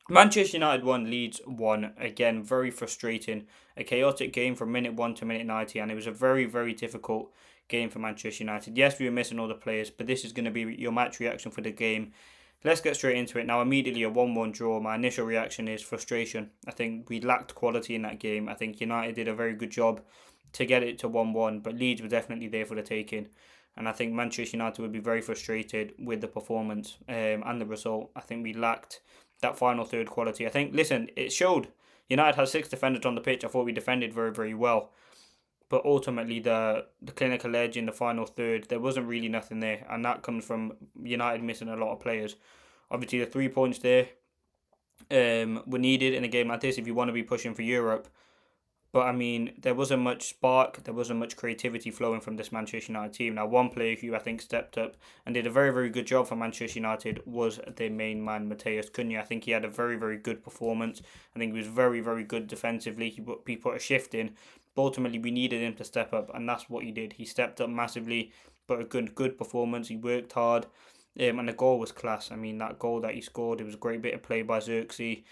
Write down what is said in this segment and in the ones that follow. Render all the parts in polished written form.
Manchester United won, Leeds won. Again, very frustrating. A chaotic game from minute 1 to minute 90, and it was a very, very difficult game for Manchester United. Yes, we were missing all the players, but this is going to be your match reaction for the game. Let's get straight into it. Now, immediately a 1-1 draw. My initial reaction is frustration. I think we lacked quality in that game. I think United did a very good job to get it to 1-1, but Leeds were definitely there for the taking. And I think Manchester United would be very frustrated with the performance and the result. I think we lacked that final third quality. I think, listen, it showed. United had six defenders on the pitch. I thought we defended very, very well. But ultimately, the clinical edge in the final third, there wasn't really nothing there. And that comes from United missing a lot of players. Obviously, the 3 points there were needed in a game like this if you want to be pushing for Europe. But I mean, there wasn't much spark, there wasn't much creativity flowing from this Manchester United team. Now, one player who I think stepped up and did a very, very good job for Manchester United was their main man, Matheus Cunha. I think he had a very, very good performance. I think he was very, very good defensively. He put a shift in. But ultimately, we needed him to step up, and that's what he did. He stepped up massively, but a good performance. He worked hard, and the goal was class. I mean, that goal that he scored, it was a great bit of play by Xerxes,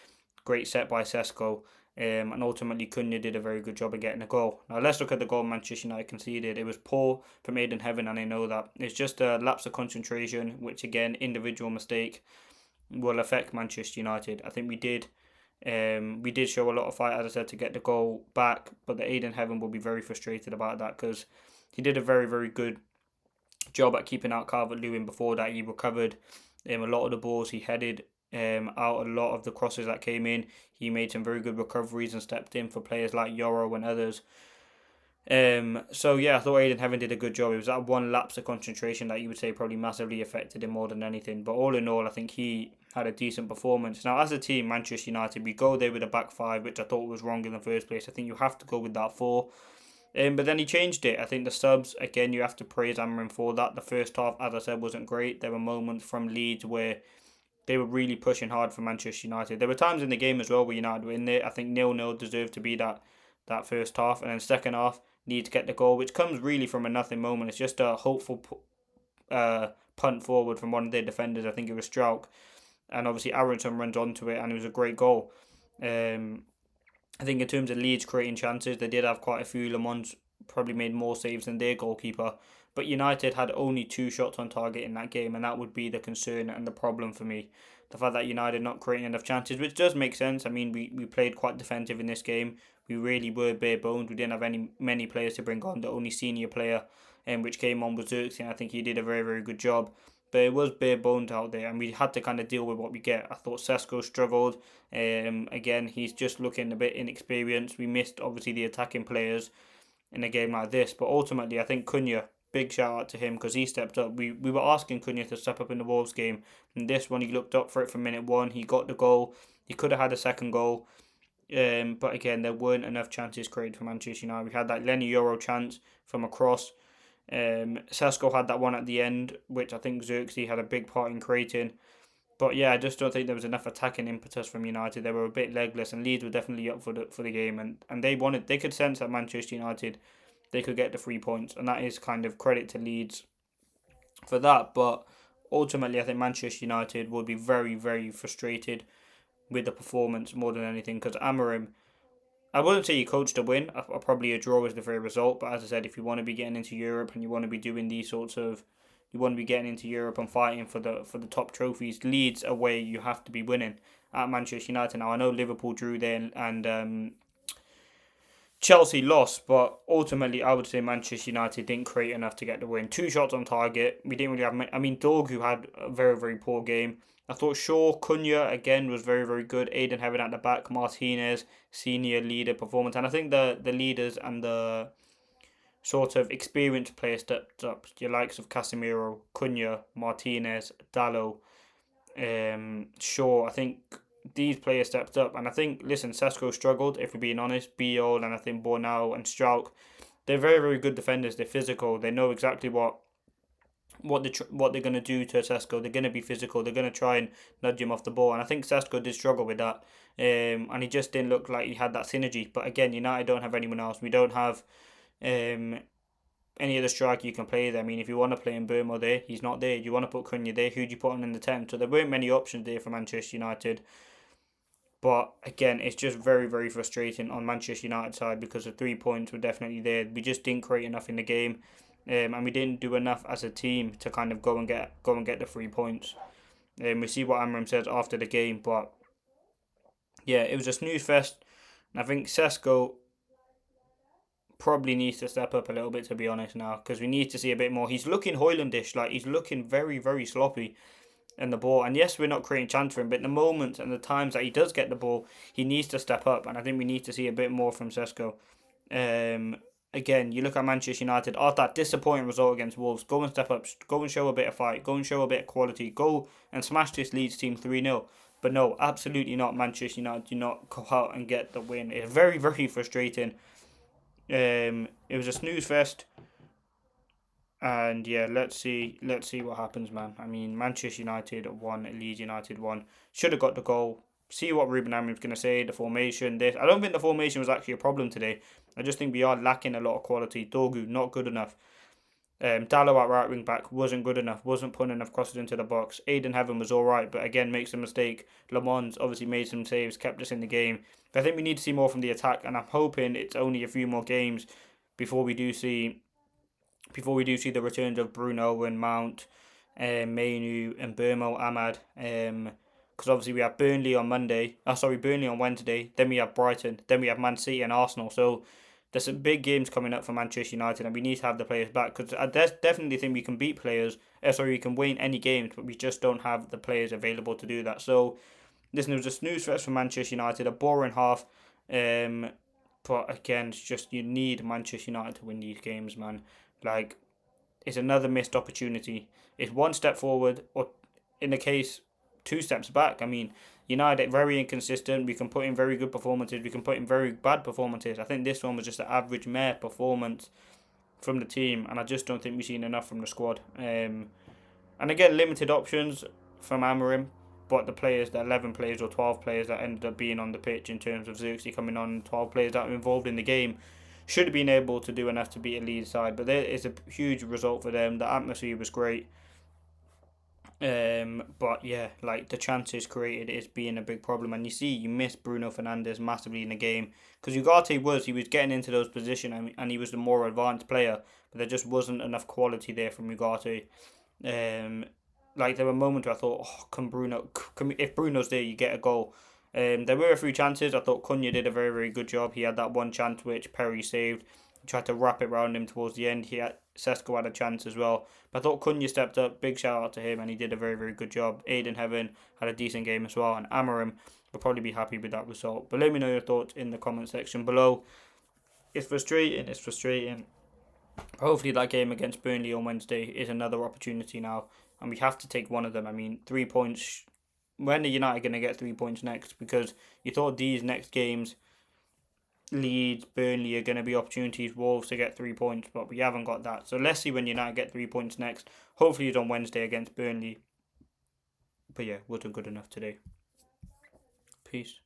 great set by Sesko. And ultimately, Cunha did a very good job of getting a goal. Now, let's look at the goal Manchester United conceded. It was poor from Aiden Heaven, and I know that. It's just a lapse of concentration, which, again, individual mistake will affect Manchester United. I think we did show a lot of fight, as I said, to get the goal back, but the Aiden Heaven will be very frustrated about that because he did a very, very good job at keeping out Calvert-Lewin before that. He recovered a lot of the balls. He headed out a lot of the crosses that came in. He made some very good recoveries and stepped in for players like Yoro and others. So yeah, I thought Aiden Heaven did a good job. It was that one lapse of concentration that you would say probably massively affected him more than anything. But all in all, I think he had a decent performance. Now, as a team, Manchester United, we go there with a back five, which I thought was wrong in the first place. I think you have to go with that four. But then he changed it. I think the subs, again, you have to praise Amarim for that. The first half, as I said, wasn't great. There were moments from Leeds where they were really pushing hard for Manchester United. There were times in the game as well where United were in there. I think 0-0 deserved to be that first half. And then second half, need to get the goal, which comes really from a nothing moment. It's just a hopeful punt forward from one of their defenders. I think it was Strauch. And obviously Aronson runs onto it and it was a great goal. Um, I think in terms of Leeds creating chances, they did have quite a few. Le Mans probably made more saves than their goalkeeper. But United had only two shots on target in that game, and that would be the concern and the problem for me. The fact that United not creating enough chances, which does make sense. I mean, we played quite defensive in this game. We really were bare bones. We didn't have many players to bring on. The only senior player which came on was Xerxes, and I think he did a very, very good job. But it was bare bones out there, and we had to kind of deal with what we get. I thought Sesko struggled. Again, he's just looking a bit inexperienced. We missed, obviously, the attacking players in a game like this. But ultimately, I think Cunha, big shout out to him because he stepped up. We were asking Cunha to step up in the Wolves game. In this one, he looked up for it from minute one. He got the goal. He could have had a second goal. But again, there weren't enough chances created for Manchester United. We had that Lenny Euro chance from a cross. Sesko had that one at the end, which I think Xerxes had a big part in creating. But yeah, I just don't think there was enough attacking impetus from United. They were a bit legless, and Leeds were definitely up for the game, and they could sense that Manchester United they could get the 3 points, and that is kind of credit to Leeds for that. But ultimately, I think Manchester United will be very, very frustrated with the performance more than anything because Amarim, I wouldn't say he coached a win. Probably a draw is the fair result. But as I said, if you want to be getting into Europe and you want to be doing these sorts of, you want to be getting into Europe and fighting for the top trophies, Leeds away you have to be winning at Manchester United. Now I know Liverpool drew there and Chelsea lost, but ultimately I would say Manchester United didn't create enough to get the win. Two shots on target. We didn't really have. I mean, Dorgu had a very, very poor game. I thought Shaw, Cunha again was very, very good. Aiden Heaven at the back, Martinez, senior leader performance, and I think the leaders and the sort of experienced players stepped up. Your likes of Casemiro, Cunha, Martinez, Dallo, Shaw. I think these players stepped up, and I think listen, Sesko struggled if we're being honest. Biol and I think Bornau and Strauch, they're very very good defenders. They're physical. They know exactly what they're gonna do to Sesko. They're gonna be physical. They're gonna try and nudge him off the ball, and I think Sesko did struggle with that. And he just didn't look like he had that synergy. But again, United don't have anyone else. We don't have um any other striker you can play there. I mean, if you want to play in Burma there, he's not there. You want to put Cunha there, who do you put on in the 10? So there weren't many options there for Manchester United. But again, it's just very, very frustrating on Manchester United side because the 3 points were definitely there. We just didn't create enough in the game, and we didn't do enough as a team to kind of go and get the 3 points. We see what Amram says after the game, but yeah, it was a snooze fest. And I think Sesko probably needs to step up a little bit, to be honest, now, because we need to see a bit more. He's looking Hoylandish, like he's looking very, very sloppy in the ball. And yes, we're not creating chance for him, but in the moments and the times that he does get the ball, he needs to step up. And I think we need to see a bit more from Sesko. Um, Again, you look at Manchester United, after that disappointing result against Wolves, go and step up, go and show a bit of fight, go and show a bit of quality, go and smash this Leeds team 3-0. But no, absolutely not. Manchester United do not go out and get the win. It's very, very frustrating. It was a snooze fest. And yeah, let's see what happens, man. I mean, Manchester United won, Leeds United won. Should have got the goal. See what Ruben Amorim's going to say. The formation, this. I don't think the formation was actually a problem today. I just think we are lacking a lot of quality. Dorgu not good enough. Dallo at right wing back wasn't good enough. Wasn't putting enough crosses into the box. Aiden Heaven was all right, but again makes a mistake. Lamont obviously made some saves, kept us in the game. But I think we need to see more from the attack, and I'm hoping it's only a few more games before we do see the returns of Bruno and Mount, Mainu and Burmo Ahmad. Because obviously we have Burnley on Monday. Burnley on Wednesday. Then we have Brighton. Then we have Man City and Arsenal. So there's some big games coming up for Manchester United, and we need to have the players back. Because I definitely think we can beat players. We can win any games, but we just don't have the players available to do that. So listen, it was a snooze fest for Manchester United. A boring half. But again, it's just you need Manchester United to win these games, man. Like, it's another missed opportunity. It's one step forward, or in the case, 2 steps back. I mean, United very inconsistent. We can put in very good performances. We can put in very bad performances. I think this one was just an average mere performance from the team, and I just don't think we've seen enough from the squad. And again, limited options from Amorim, but the 11 players or 12 players that ended up being on the pitch in terms of Xerxes coming on, 12 players that were involved in the game, should have been able to do enough to beat a Leeds side. But there is a huge result for them. The atmosphere was great. But yeah, like the chances created is being a big problem, and you miss Bruno Fernandes massively in the game because Ugarte he was getting into those positions and he was the more advanced player, but there just wasn't enough quality there from Ugarte. Like there were moments where I thought, if Bruno's there, you get a goal. There were a few chances. I thought Cunha did a very, very good job. He had that one chance which Perry saved. He tried to wrap it around him towards the end. Sesko had a chance as well. But I thought Cunha stepped up. Big shout out to him, and he did a very, very good job. Aiden Heaven had a decent game as well, and Amorim will probably be happy with that result. But let me know your thoughts in the comment section below. It's frustrating. It's frustrating. Hopefully that game against Burnley on Wednesday is another opportunity now, and we have to take one of them. I mean, 3 points. When are United going to get 3 points next? Because you thought these next games, Leeds, Burnley, are going to be opportunities, Wolves to get 3 points, but we haven't got that. So let's see when United get 3 points next. Hopefully it's on Wednesday against Burnley. But yeah, wasn't good enough today. Peace.